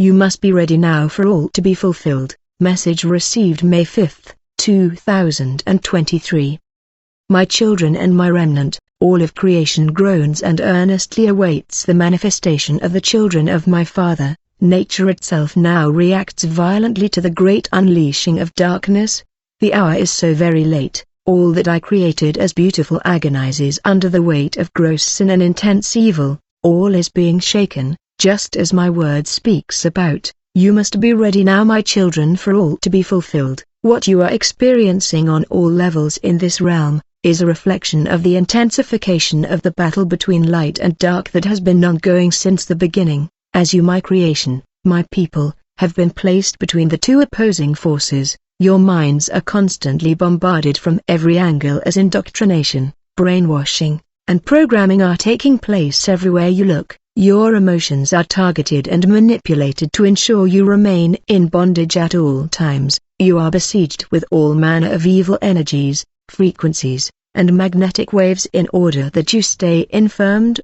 You must be ready now for all to be fulfilled. Message received May 5, 2023. My children and my remnant, all of creation groans and earnestly awaits the manifestation of the children of my Father. Nature itself now reacts violently to the great unleashing of darkness. The hour is so very late. All that I created as beautiful agonizes under the weight of gross sin and intense evil. All is being shaken, just as my word speaks about. You must be ready now, my children, for all to be fulfilled. What you are experiencing on all levels in this realm is a reflection of the intensification of the battle between light and dark that has been ongoing since the beginning. As you, my creation, my people, have been placed between the two opposing forces, your minds are constantly bombarded from every angle as indoctrination, brainwashing, and programming are taking place everywhere you look. Your emotions are targeted and manipulated to ensure you remain in bondage at all times. You are besieged with all manner of evil energies, frequencies, and magnetic waves in order that you stay infirmed,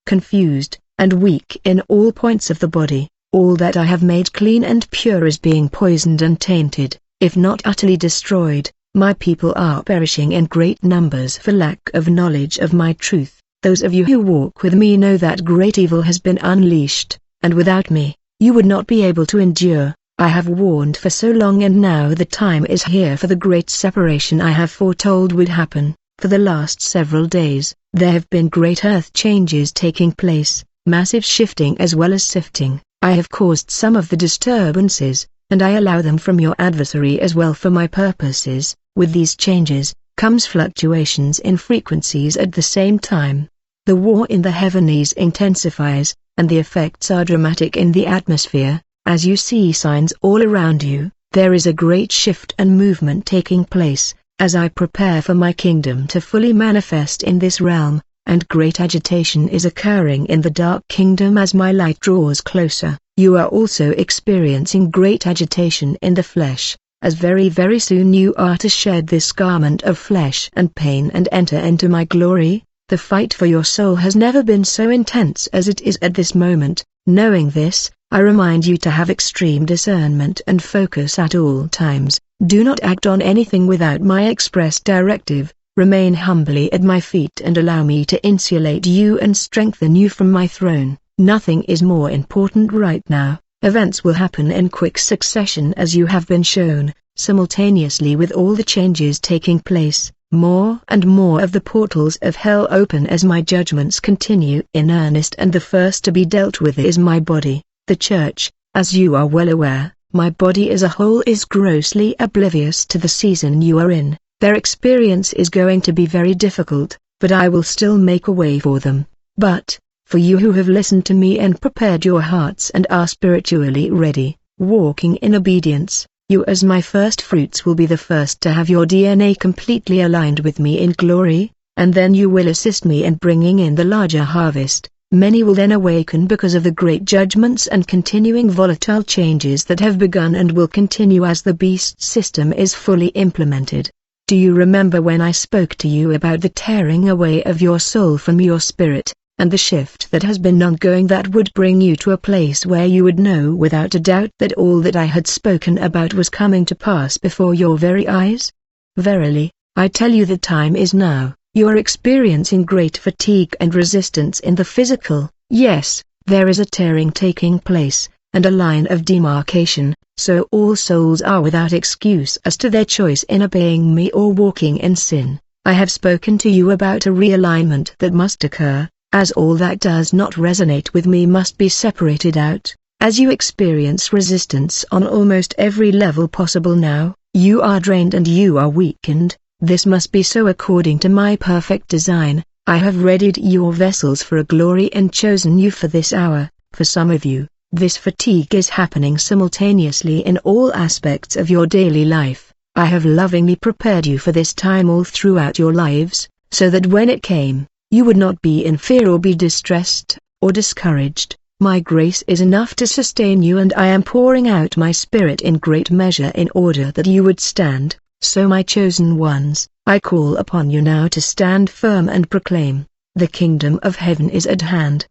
confused, and weak in all points of the body. All that I have made clean and pure is being poisoned and tainted. If not utterly destroyed, my people are perishing in great numbers for lack of knowledge of my truth. Those of you who walk with me know that great evil has been unleashed, and without me, you would not be able to endure. I have warned for so long, and now the time is here for the great separation I have foretold would happen. For the last several days, there have been great earth changes taking place, massive shifting as well as sifting. I have caused some of the disturbances, and I allow them from your adversary as well for my purposes. With these changes, comes fluctuations in frequencies at the same time. The war in the heavens intensifies, and the effects are dramatic in the atmosphere. As you see signs all around you, there is a great shift and movement taking place, as I prepare for my kingdom to fully manifest in this realm, and great agitation is occurring in the dark kingdom as my light draws closer. You are also experiencing great agitation in the flesh, as very soon you are to shed this garment of flesh and pain and enter into my glory. The fight for your soul has never been so intense as it is at this moment. Knowing this, I remind you to have extreme discernment and focus at all times. Do not act on anything without my express directive. Remain humbly at my feet and allow me to insulate you and strengthen you from my throne. Nothing is more important right now. Events will happen in quick succession as you have been shown, simultaneously with all the changes taking place. More and more of the portals of hell open as my judgments continue in earnest, and the first to be dealt with is my body, the church. As you are well aware, my body as a whole is grossly oblivious to the season you are in. Their experience is going to be very difficult, but I will still make a way for them. But, for you who have listened to me and prepared your hearts and are spiritually ready, walking in obedience, you as my first fruits will be the first to have your DNA completely aligned with me in glory, and then you will assist me in bringing in the larger harvest. Many will then awaken because of the great judgments and continuing volatile changes that have begun and will continue as the beast system is fully implemented. Do you remember when I spoke to you about the tearing away of your soul from your spirit, and the shift that has been ongoing that would bring you to a place where you would know without a doubt that all that I had spoken about was coming to pass before your very eyes? Verily, I tell you the time is now. You are experiencing great fatigue and resistance in the physical. Yes, there is a tearing taking place, and a line of demarcation, so all souls are without excuse as to their choice in obeying me or walking in sin. I have spoken to you about a realignment that must occur, as all that does not resonate with me must be separated out. As you experience resistance on almost every level possible now, you are drained and you are weakened. This must be so according to my perfect design. I have readied your vessels for a glory and chosen you for this hour. For some of you, this fatigue is happening simultaneously in all aspects of your daily life. I have lovingly prepared you for this time all throughout your lives, so that when it came, you would not be in fear or be distressed, or discouraged. My grace is enough to sustain you, and I am pouring out my spirit in great measure in order that you would stand. So my chosen ones, I call upon you now to stand firm and proclaim, the kingdom of heaven is at hand.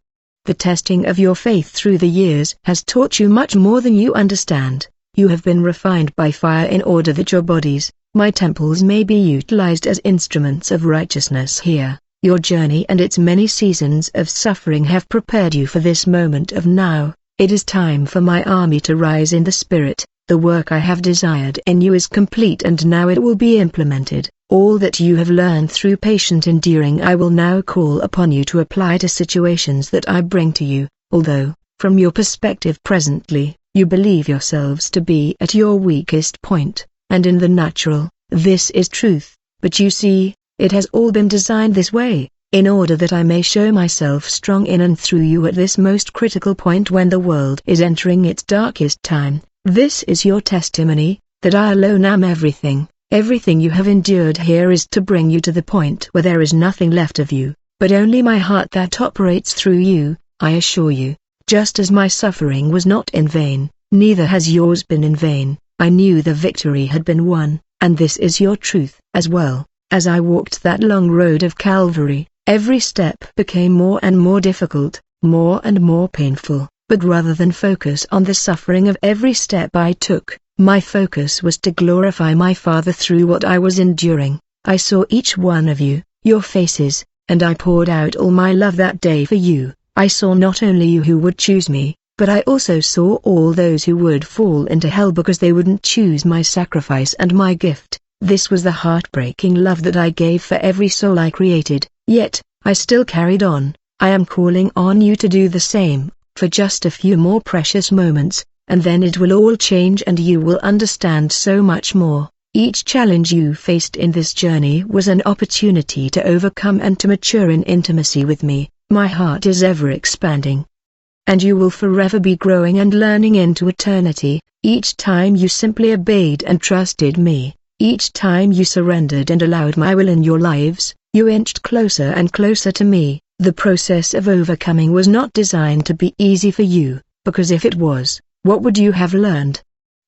The testing of your faith through the years has taught you much more than you understand. You have been refined by fire in order that your bodies, my temples, may be utilized as instruments of righteousness here. Your journey and its many seasons of suffering have prepared you for this moment of now. It is time for my army to rise in the spirit. The work I have desired in you is complete and now it will be implemented. All that you have learned through patient enduring I will now call upon you to apply to situations that I bring to you. Although, from your perspective presently, you believe yourselves to be at your weakest point, and in the natural, this is truth, but you see, it has all been designed this way, in order that I may show myself strong in and through you at this most critical point when the world is entering its darkest time. This is your testimony, that I alone am everything. Everything you have endured here is to bring you to the point where there is nothing left of you, but only my heart that operates through you. I assure you, just as my suffering was not in vain, neither has yours been in vain. I knew the victory had been won, and this is your truth as well. As I walked that long road of Calvary, every step became more and more difficult, more and more painful, but rather than focus on the suffering of every step I took, my focus was to glorify my Father through what I was enduring. I saw each one of you, your faces, and I poured out all my love that day for you. I saw not only you who would choose me, but I also saw all those who would fall into hell because they wouldn't choose my sacrifice and my gift. This was the heartbreaking love that I gave for every soul I created, yet, I still carried on. I am calling on you to do the same, for just a few more precious moments, and then it will all change and you will understand so much more. Each challenge you faced in this journey was an opportunity to overcome and to mature in intimacy with me. My heart is ever expanding. And you will forever be growing and learning into eternity. Each time you simply obeyed and trusted me, each time you surrendered and allowed my will in your lives, you inched closer and closer to me. The process of overcoming was not designed to be easy for you, because if it was, what would you have learned?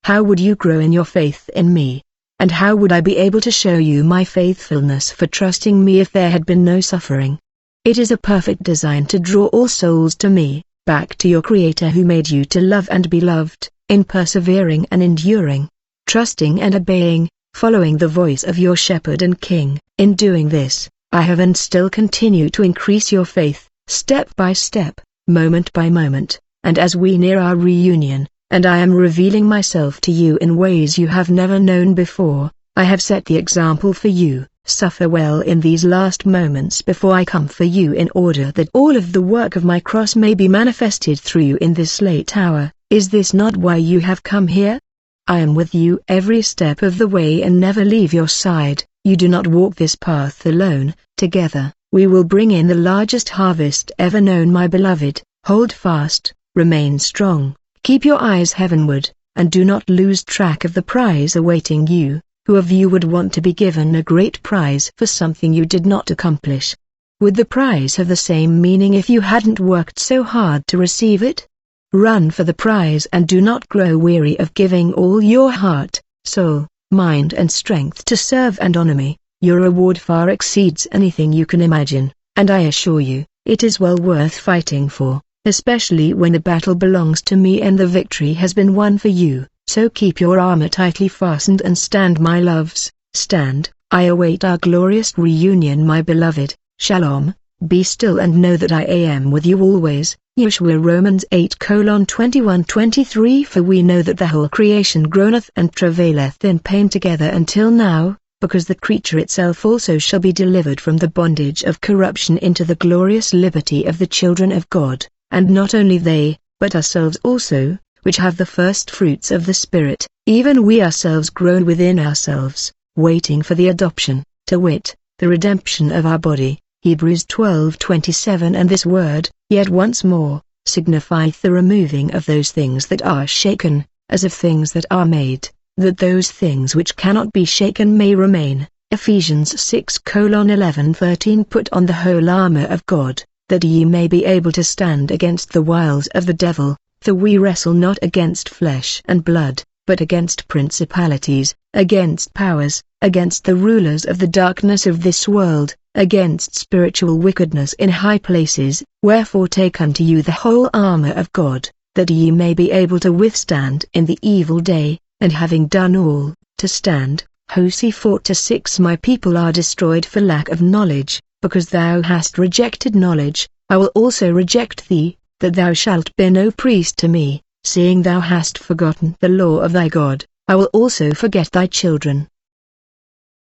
How would you grow in your faith in me? And how would I be able to show you my faithfulness for trusting me if there had been no suffering? It is a perfect design to draw all souls to me, back to your Creator who made you to love and be loved, in persevering and enduring, trusting and obeying, following the voice of your Shepherd and King. In doing this, I have and still continue to increase your faith, step by step, moment by moment, and as we near our reunion, and I am revealing myself to you in ways you have never known before, I have set the example for you. Suffer well in these last moments before I come for you in order that all of the work of my cross may be manifested through you in this late hour. Is this not why you have come here? I am with you every step of the way and never leave your side. You do not walk this path alone. Together, we will bring in the largest harvest ever known, my beloved. Hold fast, remain strong, keep your eyes heavenward, and do not lose track of the prize awaiting you. Who of you would want to be given a great prize for something you did not accomplish? Would the prize have the same meaning if you hadn't worked so hard to receive it? Run for the prize and do not grow weary of giving all your heart, soul, mind and strength to serve and honor me. Your reward far exceeds anything you can imagine, and I assure you, it is well worth fighting for, especially when the battle belongs to me and the victory has been won for you. So keep your armor tightly fastened and stand, my loves, stand. I await our glorious reunion, my beloved. Shalom, be still and know that I am with you always. Yeshua. Romans 8:21-23. For we know that the whole creation groaneth and travaileth in pain together until now, because the creature itself also shall be delivered from the bondage of corruption into the glorious liberty of the children of God. And not only they, but ourselves also, which have the first fruits of the Spirit, even we ourselves groan within ourselves, waiting for the adoption, to wit, the redemption of our body. Hebrews 12:27. And this word, yet once more, signifieth the removing of those things that are shaken, as of things that are made, that those things which cannot be shaken may remain. Ephesians 6:11-13. Put on the whole armor of God, that ye may be able to stand against the wiles of the devil. For we wrestle not against flesh and blood, but against principalities, against powers, against the rulers of the darkness of this world, against spiritual wickedness in high places. Wherefore take unto you the whole armor of God, that ye may be able to withstand in the evil day, and having done all, to stand. Hosea 4-6 My people are destroyed for lack of knowledge, because thou hast rejected knowledge, I will also reject thee, that thou shalt be no priest to me, seeing thou hast forgotten the law of thy God, I will also forget thy children.